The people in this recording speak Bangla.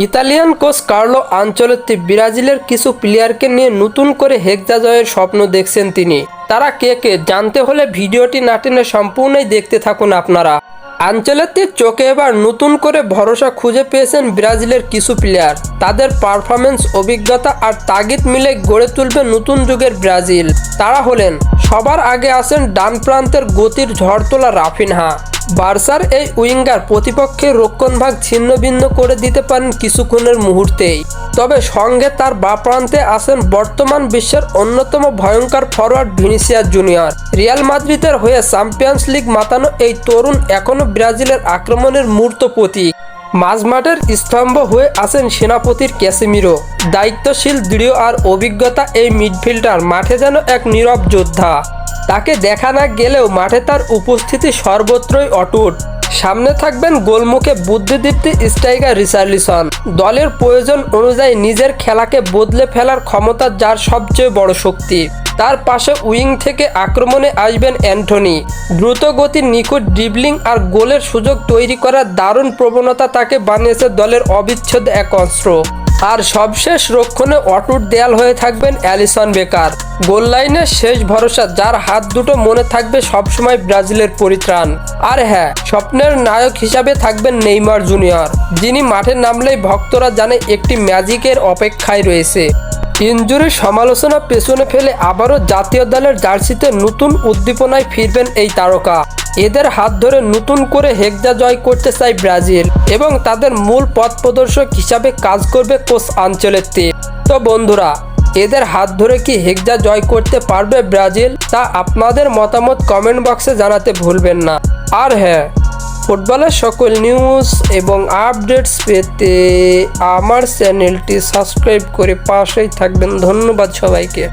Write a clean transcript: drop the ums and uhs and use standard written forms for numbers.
ইতালিয়ান কোচ কার্লো আনচেলত্তি ব্রাজিলের কিছু প্লেয়ারকে নিয়ে নতুন করে হেক্সা জয়ের স্বপ্ন দেখছেন তিনি। তারা কে কে জানতে হলে ভিডিওটি না টেনে সম্পূর্ণই দেখতে থাকুন আপনারা। আনচেলত্তির চোখে এবার নতুন করে ভরসা খুঁজে পেয়েছেন ব্রাজিলের কিছু প্লেয়ার। তাদের পারফরমেন্স, অভিজ্ঞতা আর তাগিদ মিলে গড়ে তুলবে নতুন যুগের ব্রাজিল। তারা হলেন, সবার আগে আছেন ডান প্রান্তের গতির ঝড় তোলা রাফিনহা। বার্সার এই উইঙ্গার প্রতিপক্ষের রক্ষণভাগ ছিন্ন ভিন্ন করে দিতে পারেন কিছুক্ষণের মুহূর্তেই। তবে সঙ্গে তার বাঁ প্রান্তে আছেন বর্তমান বিশ্বের অন্যতম ভয়ঙ্কর ফরওয়ার্ড ভিনিসিয়াস জুনিয়র। রিয়াল মাদ্রিদের হয়ে চ্যাম্পিয়ন্স লিগ মাতানো এই তরুণ এখনও ব্রাজিলের আক্রমণের মূর্ত প্রতীক। মাঝমাঠের স্তম্ভ হয়ে আছেন সেনাপতির ক্যাসেমিরো। দায়িত্বশীল, দৃঢ় আর অভিজ্ঞতা এই মিডফিল্ডার মাঠে যেন এক নীরব যোদ্ধা। তাকে দেখা না গেলেও মাঠে তার উপস্থিতি সর্বত্রই অটুট। সামনে থাকবেন গোলমুখে বুদ্ধিদীপ্তি স্ট্রাইকার রিচার্লিসন। দলের প্রয়োজন অনুযায়ী নিজের খেলাকে বদলে ফেলার ক্ষমতা যার সবচেয়ে বড় শক্তি। তার পাশে উইং থেকে আক্রমণে আসবেন অ্যান্টনি। দ্রুত গতির, নিখুঁত ড্রিবলিং আর গোলের সুযোগ তৈরি করার দারুণ প্রবণতা তাকে বানিয়েছে দলের অবিচ্ছেদ্য এক অস্ত্র। আর সবশেষ রক্ষণে অটুট দেয়াল হয়ে থাকবেন অ্যালিসন বেকার, গোল লাইনের শেষ ভরসা, যার হাত দুটো মনে থাকবে সবসময় ব্রাজিলের পরিত্রাণ। আর হ্যাঁ, স্বপ্নের নায়ক হিসাবে থাকবেন নেইমার জুনিয়র, যিনি মাঠে নামলেই ভক্তরা জানে একটি ম্যাজিকের অপেক্ষায় রয়েছে। ইনজুরির সমালোচনা পেছনে ফেলে আবারও জাতীয় দলের জার্সিতে নতুন উদ্দীপনায় ফিরবেন এই তারকা। এদের হাত ধরে নতুন করে হেক্সা জয় করতে চায় ব্রাজিল এবং তাদের মূল পথ প্রদর্শক হিসাবে কাজ করবে কোচ আনচেলত্তি। তো বন্ধুরা, এদের হাত ধরে কি হেক্সা জয় করতে পারবে ব্রাজিল? তা আপনাদের মতামত কমেন্ট বক্সে জানাতে ভুলবেন না। আর হ্যাঁ, ফুটবলের সকল নিউজ এবং আপডেটস পেতে আমার চ্যানেলটি সাবস্ক্রাইব করে পাশেই থাকবেন। ধন্যবাদ সবাইকে।